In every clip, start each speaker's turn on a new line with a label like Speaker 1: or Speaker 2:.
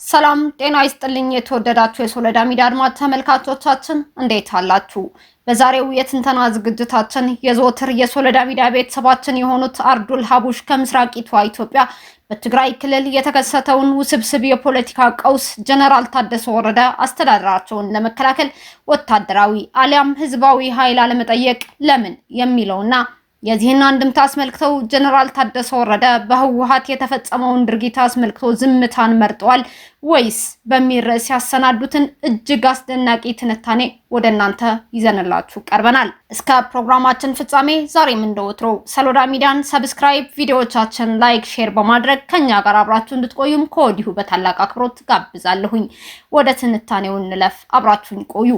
Speaker 1: ሰላም ጤና ይስጥልኝ የተወደዳችሁ የሶለዳ ሚዲያ አድማጭ ተመልካቾቻችን እንዴት አላችሁ? በዛሬው የትንተና ዝግጅታችን የዘወትር የሶለዳ ሚዲያ ቤተሰባችን የሆኑት አርዱል ሀቡሽ ከምስራቂቷ ኢትዮጵያ በትግራይ ክልል የተከሰተውን ውስብስብ የፖለቲካ ቀውስ ጀነራል ታደሰ ወረደ አስተዳደራቸውን ለመከላከል ወታደራዊ አሊያም ህዝባዊ ኃይል አለመጠየቅ ለምን የሚለውና የዚህን አንድምታ አስመልክተው ጀነራል ታደሰ ወረደ በህወሓት የተፈጸመውን ድርጊት አስመልክቶ ዝምታን መርጠዋል ወይስ በሚል ርዕስ ያሰናዱትን እጅግ አስደናቂ ትንታኔ ወደ እናንተ ይዘንላችሁ ቀርበናል። እስከ ፕሮግራማችን ፍጻሜ ዛሬም እንደወትሮው ሶሎዳ ሚዲያን ሰብስክራይብ፣ ቪዲዮዎቻችን ላይክ፣ ሼር በማድረግ ከኛ ጋር አብራችሁ እንድትቆዩም ከወዲሁ በታላቅ አክብሮት ጋብዛለሁኝ። ወደ ትንታኔው እንለፍ፣ አብራችሁን ቆዩ።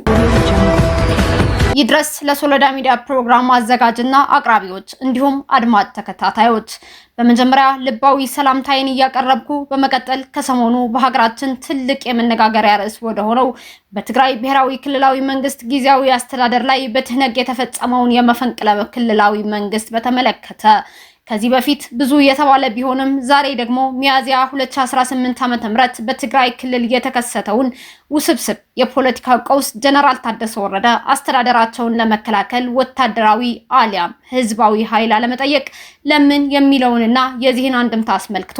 Speaker 1: ይድረስ ለሶለዳ ሚዲያ ፕሮግራም አዘጋጅና አቅራቢዎች እንዲሁም አድማጭ ተከታታዮች በመጀመሪያ ልባዊ ሰላምታዬን እያቀረብኩ በመቀጠል ከሰሞኑ በሀገራችን ትልቅ የመነጋገሪያ ርዕስ ወደ ሆነው በትግራይ ብሔራዊ ክልላዊ መንግስት ጊዜያዊ አስተዳደር ላይ በትህነግ የተፈጸመውን የመፈንቅለ ክልላዊ መንግስት በተመለከተ ከዚህ በፊት ብዙ የተባለ ቢሆንም ዛሬ ደግሞ ሚያዝያ 2018 ዓ.ም በትግራይ ክልል የተከሰተውን ውስብስብ የፖለቲካ ቀውስ ጀነራል ታደሰ ወረደ አስተዳደራቸውን ለመከላከል ወታደራዊ አሊያም ህዝባዊ ኃይል አለመጠየቅ ለምን የሚለውንና የዚህን አንድምታ አስመልክቶ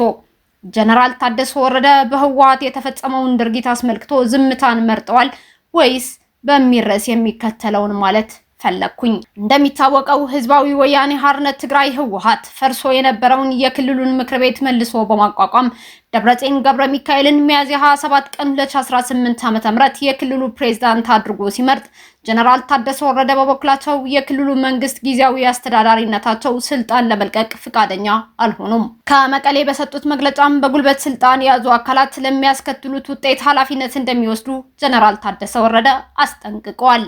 Speaker 1: ጀነራል ታደሰ ወረደ በህወሓት የተፈጸመውን ድርጊት አስመልክቶ ዝምታን መርጠዋል ወይስ በሚል ርዕስ የሚከተለውን ማለት ፈለኩኝ። እንደሚታወቀው ህዝባዊ ወያኔ ሓርነት ትግራይ ህወሓት ፈርሶ የነበረውን የክልሉን ምክር ቤት መልሶ በማቋቋም ደብረጽዮን ገብረ ሚካኤልን ሚያዝያ 27 ቀን 2018 ዓ.ም የክልሉ ፕሬዝዳንት አድርጎ ሲመርጥ ጀነራል ታደሰ ወረደ በበኩላቸው የክልሉ መንግስት ጊዜያዊ አስተዳዳሪነታቸው ስልጣን ለመልቀቅ ፍቃደኛ አልሆኑም። ከመቀሌ በሰጡት መግለጫም በጉልበት ስልጣን የያዙ አካላት ለሚያስከትሉት ውጤት ኃላፊነት እንደሚወስዱ ጀነራል ታደሰ ወረደ አስጠንቅቀዋል።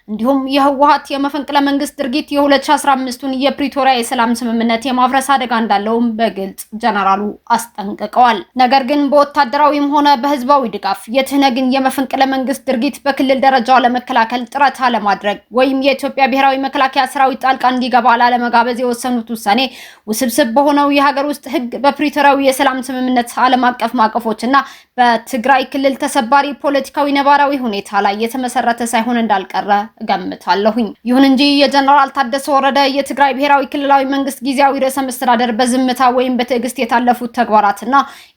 Speaker 1: እንዲሁም የህወሓት የመፈንቅለ መንግስት ድርጊት የ2015ቱን የፕሪቶሪያ የሰላም ስምምነት የማፍረስ አደጋ እንዳለውም በግልጽ ጀነራሉ አስጠንቅቀዋል። ነገር ግን በወታደራዊም ሆነ በህዝባዊ ድጋፍ የትህነግን የመፈንቅለ መንግስት ድርጊት በክልል ደረጃ ለመከላከል ጥረት አለማድረግ ወይም የኢትዮጵያ ብሔራዊ መከላከያ ሰራዊት ጣልቃ እንዲገባ ላለመጋበዝ የወሰኑት ውሳኔ ውስብስብ በሆነው የሀገር ውስጥ ህግ በፕሪቶሪያው የሰላም ስምምነት ዓለም አቀፍ ማዕቀፎችና በትግራይ ክልል ተሰባሪ ፖለቲካዊ ነባራዊ ሁኔታ ላይ የተመሰረተ ሳይሆን እንዳልቀረ ገምታለሁኝ። ይሁን እንጂ የጀነራል ታደሰ ወረደ የትግራይ ብሔራዊ ክልላዊ መንግስት ጊዜያዊ ርዕሰ መስተዳደር በዝምታ ወይም በትዕግስት የታለፉት ተግባራትና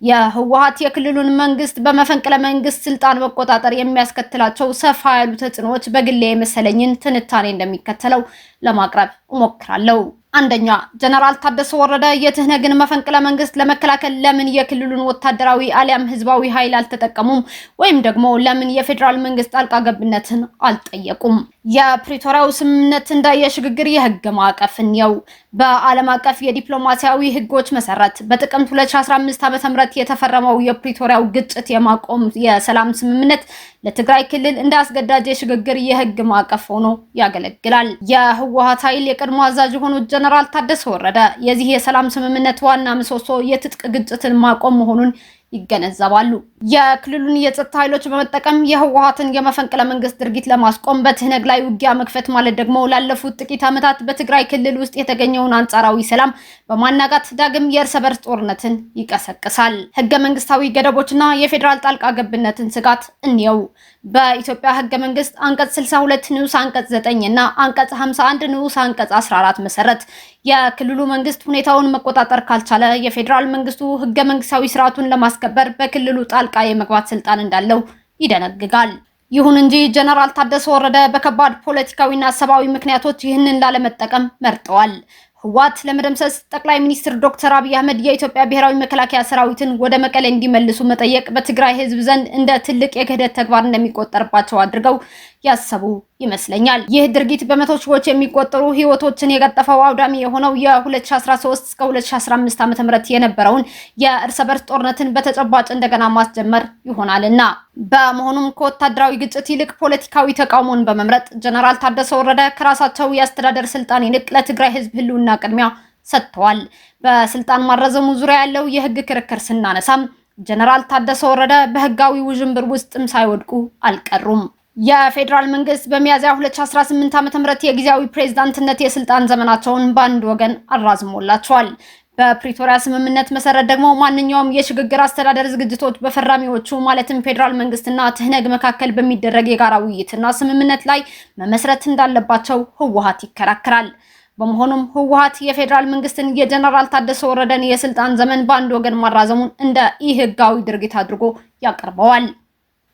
Speaker 1: የህወሓት የክልሉን መንግስት በመፈንቅለ መንግስት ስልጣን መቆጣጠር የሚያስከትላቸው ሰፋ ያሉ ተጽዕኖዎች በግሌ የመሰለኝን ትንታኔ እንደሚከተለው ለማቅረብ እሞክራለሁ። አንደኛ፣ ጀነራል ታደሰ ወረደ የትህነግን መፈንቅለ መንግስት ለመከላከል ለምን የክልሉን ወታደራዊ አሊያም ህዝባዊ ኃይል አልተጠቀሙም ወይም ደግሞ ለምን የፌዴራል መንግስት ጣልቃ ገብነትን አልጠየቁም? የፕሪቶሪያው ስምምነት እንደ የሽግግር የህግ ማዕቀፍን ነው። በዓለም አቀፍ የዲፕሎማሲያዊ ህጎች መሰረት በጥቅምት 2015 ዓ.ም የተፈረመው የፕሪቶሪያው ግጭት የማቆም የሰላም ስምምነት ለትግራይ ክልል እንደ አስገዳጅ የሽግግር የህግ ማዕቀፍ ሆኖ ያገለግላል። የህወሓት ኃይል የቀድሞ አዛዥ የሆኑት ጀነራል ታደሰ ወረደ የዚህ የሰላም ስምምነት ዋና ምሰሶ የትጥቅ ግጭትን ማቆም መሆኑን ይገነዘባሉ። የክልሉን የጸጥታ ኃይሎች በመጠቀም የህወሓትን የመፈንቅለ መንግስት ድርጊት ለማስቆም በትህነግ ላይ ውጊያ መክፈት ማለት ደግሞ ላለፉት ጥቂት ዓመታት በትግራይ ክልል ውስጥ የተገኘውን አንጻራዊ ሰላም በማናጋት ዳግም የእርስ በርስ ጦርነትን ይቀሰቅሳል። ህገ መንግስታዊ ገደቦችና የፌዴራል ጣልቃ ገብነትን ስጋት እንየው። በኢትዮጵያ ህገ መንግስት አንቀጽ 62 ንዑስ አንቀጽ 9 እና አንቀጽ 51 ንዑስ አንቀጽ 14 መሰረት የክልሉ መንግስት ሁኔታውን መቆጣጠር ካልቻለ የፌዴራል መንግስቱ ህገ መንግስታዊ ስርዓቱን ለማስከበር በክልሉ ጣልቃ የመግባት ስልጣን እንዳለው ይደነግጋል። ይሁን እንጂ ጀነራል ታደሰ ወረደ በከባድ ፖለቲካዊና ሰብአዊ ምክንያቶች ይህንን ላለመጠቀም መርጠዋል። ህወሓት ለመደምሰስ ጠቅላይ ሚኒስትር ዶክተር አብይ አህመድ የኢትዮጵያ ብሔራዊ መከላከያ ሰራዊትን ወደ መቀሌ እንዲመልሱ መጠየቅ በትግራይ ህዝብ ዘንድ እንደ ትልቅ የክህደት ተግባር እንደሚቆጠርባቸው አድርገው ያሰቡ ይመስለኛል። ይህ ድርጊት በመቶ ሺዎች የሚቆጠሩ ህይወቶችን የቀጠፈው አውዳሚ የሆነው የ2013 እስከ 2015 ዓ.ም የነበረውን የእርስ በርስ ጦርነትን በተጨባጭ እንደገና ማስጀመር ይሆናልና በመሆኑም ከወታደራዊ ግጭት ይልቅ ፖለቲካዊ ተቃውሞን በመምረጥ ጀነራል ታደሰ ወረደ ከራሳቸው የአስተዳደር ስልጣን ይልቅ ለትግራይ ህዝብ ህልውና ቅድሚያ ሰጥተዋል። በስልጣን ማረዘሙ ዙሪያ ያለው የህግ ክርክር ስናነሳም ጀነራል ታደሰ ወረደ በህጋዊ ውዥንብር ውስጥም ሳይወድቁ አልቀሩም። የፌዴራል መንግስት በሚያዝያ 2018 ዓ.ም የጊዜያዊ ፕሬዝዳንትነት የስልጣን ዘመናቸውን በአንድ ወገን አራዝሞላቸዋል። በፕሪቶሪያ ስምምነት መሰረት ደግሞ ማንኛውም የሽግግር አስተዳደር ዝግጅቶች በፈራሚዎቹ ማለትም ፌዴራል መንግስትና ትህነግ መካከል በሚደረግ የጋራ ውይይትና ስምምነት ላይ መመስረት እንዳለባቸው ህወሓት ይከራከራል። በመሆኑም ህወሓት የፌዴራል መንግስትን የጀነራል ታደሰ ወረደን የስልጣን ዘመን በአንድ ወገን ማራዘሙን እንደ ኢህጋዊ ድርጊት አድርጎ ያቀርበዋል።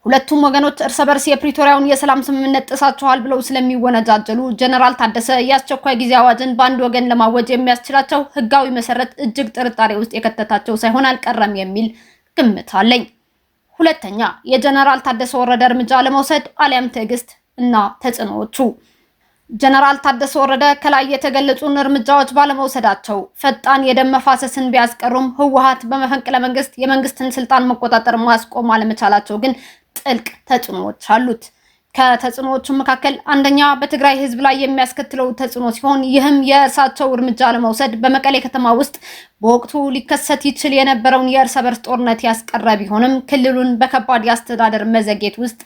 Speaker 1: ሁለቱም ወገኖች እርስ በርስ የፕሪቶሪያውን የሰላም ስምምነት ጥሳቸዋል ብለው ስለሚወነጃጀሉ ጀነራል ታደሰ የአስቸኳይ ጊዜ አዋጅን በአንድ ወገን ለማወጅ የሚያስችላቸው ህጋዊ መሰረት እጅግ ጥርጣሬ ውስጥ የከተታቸው ሳይሆን አልቀረም የሚል ግምት አለኝ። ሁለተኛ፣ የጀነራል ታደሰ ወረደ እርምጃ ለመውሰድ አሊያም ትዕግስት እና ተጽዕኖዎቹ። ጀነራል ታደሰ ወረደ ከላይ የተገለጹን እርምጃዎች ባለመውሰዳቸው ፈጣን የደም መፋሰስን ቢያስቀሩም ህወሓት በመፈንቅለ መንግስት የመንግስትን ስልጣን መቆጣጠር ማስቆም አለመቻላቸው ግን ጥልቅ ተጽዕኖዎች አሉት። ከተጽዕኖዎቹ መካከል አንደኛ በትግራይ ህዝብ ላይ የሚያስከትለው ተጽዕኖ ሲሆን ይህም የእርሳቸው እርምጃ ለመውሰድ በመቀሌ ከተማ ውስጥ በወቅቱ ሊከሰት ይችል የነበረውን የእርስ በርስ ጦርነት ያስቀረ ቢሆንም ክልሉን በከባድ የአስተዳደር መዘግየት ውስጥ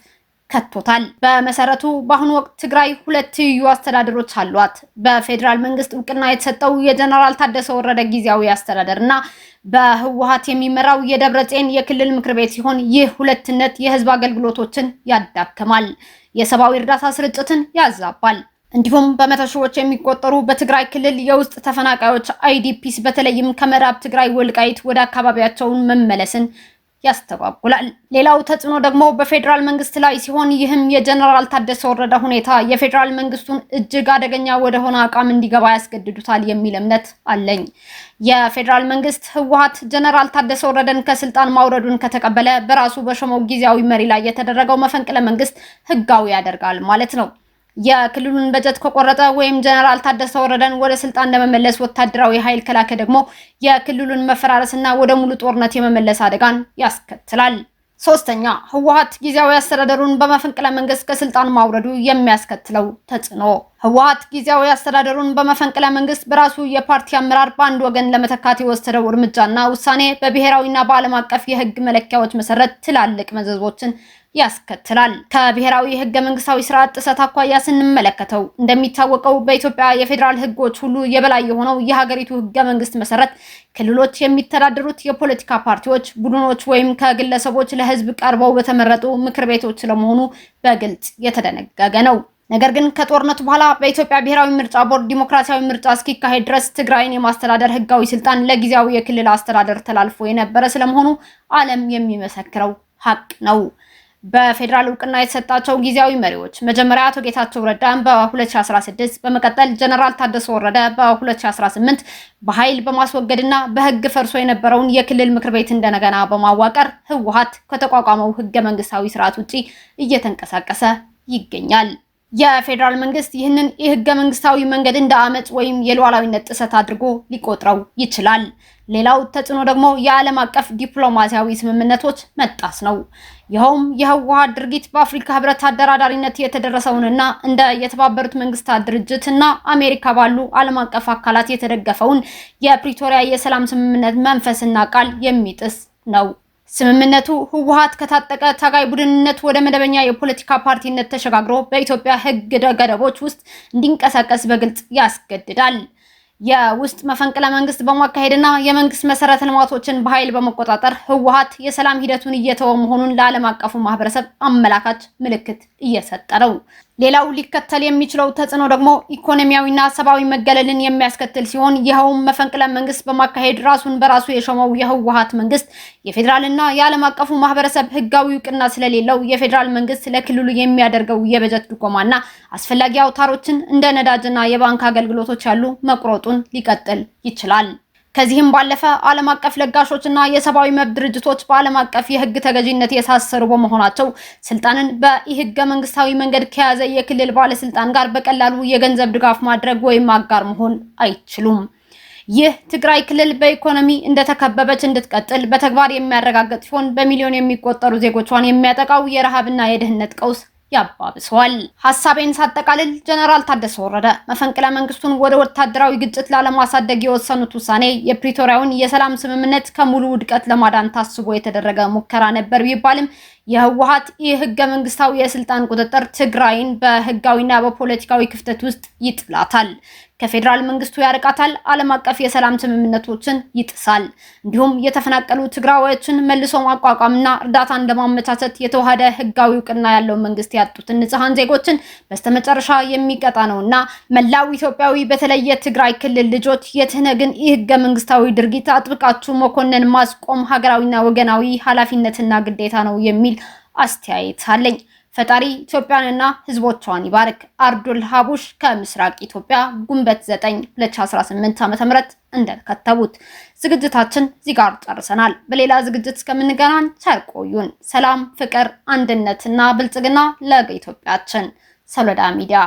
Speaker 1: ከቶታል። በመሰረቱ በአሁኑ ወቅት ትግራይ ሁለት ትይዩ አስተዳደሮች አሏት። በፌዴራል መንግስት እውቅና የተሰጠው የጀነራል ታደሰ ወረደ ጊዜያዊ አስተዳደር እና በህወሓት የሚመራው የደብረጽዮን የክልል ምክር ቤት ሲሆን ይህ ሁለትነት የህዝብ አገልግሎቶችን ያዳክማል፣ የሰብአዊ እርዳታ ስርጭትን ያዛባል፣ እንዲሁም በመቶ ሺዎች የሚቆጠሩ በትግራይ ክልል የውስጥ ተፈናቃዮች አይዲፒስ በተለይም ከምዕራብ ትግራይ ወልቃይት ወደ አካባቢያቸውን መመለስን ያስተባብላል። ሌላው ተጽዕኖ ደግሞ በፌዴራል መንግስት ላይ ሲሆን ይህም የጀነራል ታደሰ ወረደ ሁኔታ የፌዴራል መንግስቱን እጅግ አደገኛ ወደሆነ አቋም እንዲገባ ያስገድዱታል የሚል እምነት አለኝ። የፌዴራል መንግስት ህወሓት ጀነራል ታደሰ ወረደን ከስልጣን ማውረዱን ከተቀበለ በራሱ በሾመው ጊዜያዊ መሪ ላይ የተደረገው መፈንቅለ መንግስት ህጋዊ ያደርጋል ማለት ነው። የክልሉን በጀት ከቆረጠ ወይም ጀነራል ታደሰ ወረደን ወደ ስልጣን ለመመለስ ወታደራዊ ኃይል ከላከ ደግሞ የክልሉን መፈራረስና ወደ ሙሉ ጦርነት የመመለስ አደጋን ያስከትላል። ሶስተኛ፣ ህወሓት ጊዜያዊ አስተዳደሩን በመፈንቅለ መንግስት ከስልጣን ማውረዱ የሚያስከትለው ተጽዕኖ። ህወሓት ጊዜያዊ አስተዳደሩን በመፈንቅለ መንግስት በራሱ የፓርቲ አመራር በአንድ ወገን ለመተካት የወሰደው እርምጃና ውሳኔ በብሔራዊና በዓለም አቀፍ የህግ መለኪያዎች መሰረት ትላልቅ መዘዞችን ያስከትላል። ከብሔራዊ ህገ መንግስታዊ ስርዓት ጥሰት አኳያ ስንመለከተው እንደሚታወቀው በኢትዮጵያ የፌዴራል ህጎች ሁሉ የበላይ የሆነው የሀገሪቱ ህገ መንግስት መሰረት ክልሎች የሚተዳደሩት የፖለቲካ ፓርቲዎች፣ ቡድኖች ወይም ከግለሰቦች ለህዝብ ቀርበው በተመረጡ ምክር ቤቶች ለመሆኑ በግልጽ የተደነገገ ነው። ነገር ግን ከጦርነቱ በኋላ በኢትዮጵያ ብሔራዊ ምርጫ ቦርድ ዲሞክራሲያዊ ምርጫ እስኪካሄድ ድረስ ትግራይን የማስተዳደር ህጋዊ ስልጣን ለጊዜያዊ የክልል አስተዳደር ተላልፎ የነበረ ስለመሆኑ ዓለም የሚመሰክረው ሀቅ ነው። በፌዴራል እውቅና የተሰጣቸው ጊዜያዊ መሪዎች መጀመሪያ አቶ ጌታቸው ረዳን በ2016 በመቀጠል ጀነራል ታደሰ ወረደ በ2018 በኃይል በማስወገድና በህግ ፈርሶ የነበረውን የክልል ምክር ቤት እንደገና በማዋቀር ህወሓት ከተቋቋመው ህገ መንግስታዊ ስርዓት ውጪ እየተንቀሳቀሰ ይገኛል። የፌዴራል መንግስት ይህንን የህገ መንግስታዊ መንገድ እንደ አመጽ ወይም የሉዓላዊነት ጥሰት አድርጎ ሊቆጥረው ይችላል። ሌላው ተጽዕኖ ደግሞ የዓለም አቀፍ ዲፕሎማሲያዊ ስምምነቶች መጣስ ነው። ይኸውም የህወሓት ድርጊት በአፍሪካ ህብረት አደራዳሪነት የተደረሰውንና እንደ የተባበሩት መንግስታት ድርጅት እና አሜሪካ ባሉ ዓለም አቀፍ አካላት የተደገፈውን የፕሪቶሪያ የሰላም ስምምነት መንፈስና ቃል የሚጥስ ነው። ስምምነቱ ህወሓት ከታጠቀ ታጋይ ቡድንነት ወደ መደበኛ የፖለቲካ ፓርቲነት ተሸጋግሮ በኢትዮጵያ ህግ ገደቦች ውስጥ እንዲንቀሳቀስ በግልጽ ያስገድዳል። የውስጥ መፈንቅለ መንግስት በማካሄድና የመንግስት መሰረተ ልማቶችን በኃይል በመቆጣጠር ህወሓት የሰላም ሂደቱን እየተወ መሆኑን ለዓለም አቀፉ ማህበረሰብ አመላካች ምልክት እየሰጠ ነው። ሌላው ሊከተል የሚችለው ተጽዕኖ ደግሞ ኢኮኖሚያዊና ሰብአዊ መገለልን የሚያስከትል ሲሆን ይኸውም መፈንቅለ መንግስት በማካሄድ ራሱን በራሱ የሾመው የህወሓት መንግስት የፌዴራልና የዓለም አቀፉ ማህበረሰብ ህጋዊ እውቅና ስለሌለው የፌዴራል መንግስት ለክልሉ የሚያደርገው የበጀት ድጎማና አስፈላጊ አውታሮችን እንደ ነዳጅና የባንክ አገልግሎቶች ያሉ መቁረጡን ሊቀጥል ይችላል። ከዚህም ባለፈ ዓለም አቀፍ ለጋሾችና የሰብአዊ መብት ድርጅቶች በዓለም አቀፍ የህግ ተገዥነት የሳሰሩ በመሆናቸው ስልጣንን በኢህገ መንግስታዊ መንገድ ከያዘ የክልል ባለስልጣን ጋር በቀላሉ የገንዘብ ድጋፍ ማድረግ ወይም አጋር መሆን አይችሉም። ይህ ትግራይ ክልል በኢኮኖሚ እንደተከበበች እንድትቀጥል በተግባር የሚያረጋግጥ ሲሆን በሚሊዮን የሚቆጠሩ ዜጎቿን የሚያጠቃው የረሃብና የድህነት ቀውስ ያባብሰዋል። ሐሳቤን ሳጠቃልል ጀነራል ታደሰ ወረደ መፈንቅለ መንግስቱን ወደ ወታደራዊ ግጭት ላለማሳደግ የወሰኑት ውሳኔ የፕሪቶሪያውን የሰላም ስምምነት ከሙሉ ውድቀት ለማዳን ታስቦ የተደረገ ሙከራ ነበር ቢባልም የህወሓት የህገ መንግስታዊ የስልጣን ቁጥጥር ትግራይን በህጋዊና በፖለቲካዊ ክፍተት ውስጥ ይጥላታል፣ ከፌደራል መንግስቱ ያርቃታል፣ ዓለም አቀፍ የሰላም ስምምነቶችን ይጥሳል። እንዲሁም የተፈናቀሉ ትግራዋዮችን መልሶ ማቋቋምና እርዳታ እንደማመቻቸት የተዋሃደ ህጋዊ እውቅና ያለው መንግስት ያጡትን ንጹሃን ዜጎችን በስተመጨረሻ የሚቀጣ ነውና መላው ኢትዮጵያዊ በተለይ የትግራይ ክልል ልጆች የትህነግን ህገ መንግስታዊ ድርጊት አጥብቃችሁ መኮንን ማስቆም ሀገራዊና ወገናዊ ኃላፊነትና ግዴታ ነው የሚል አስተያየት አለኝ። ፈጣሪ ኢትዮጵያንና ህዝቦቿን ይባርክ። አርዱል ሀቡሽ ከምስራቅ ኢትዮጵያ ግንቦት 9 2018 ዓ.ም እንደከተቡት ዝግጅታችን እዚህ ጋር ጨርሰናል። በሌላ ዝግጅት እስከምንገናኝ ቸር ቆዩን። ሰላም፣ ፍቅር፣ አንድነትና ብልጽግና ለኢትዮጵያችን። ሶሎዳ ሚዲያ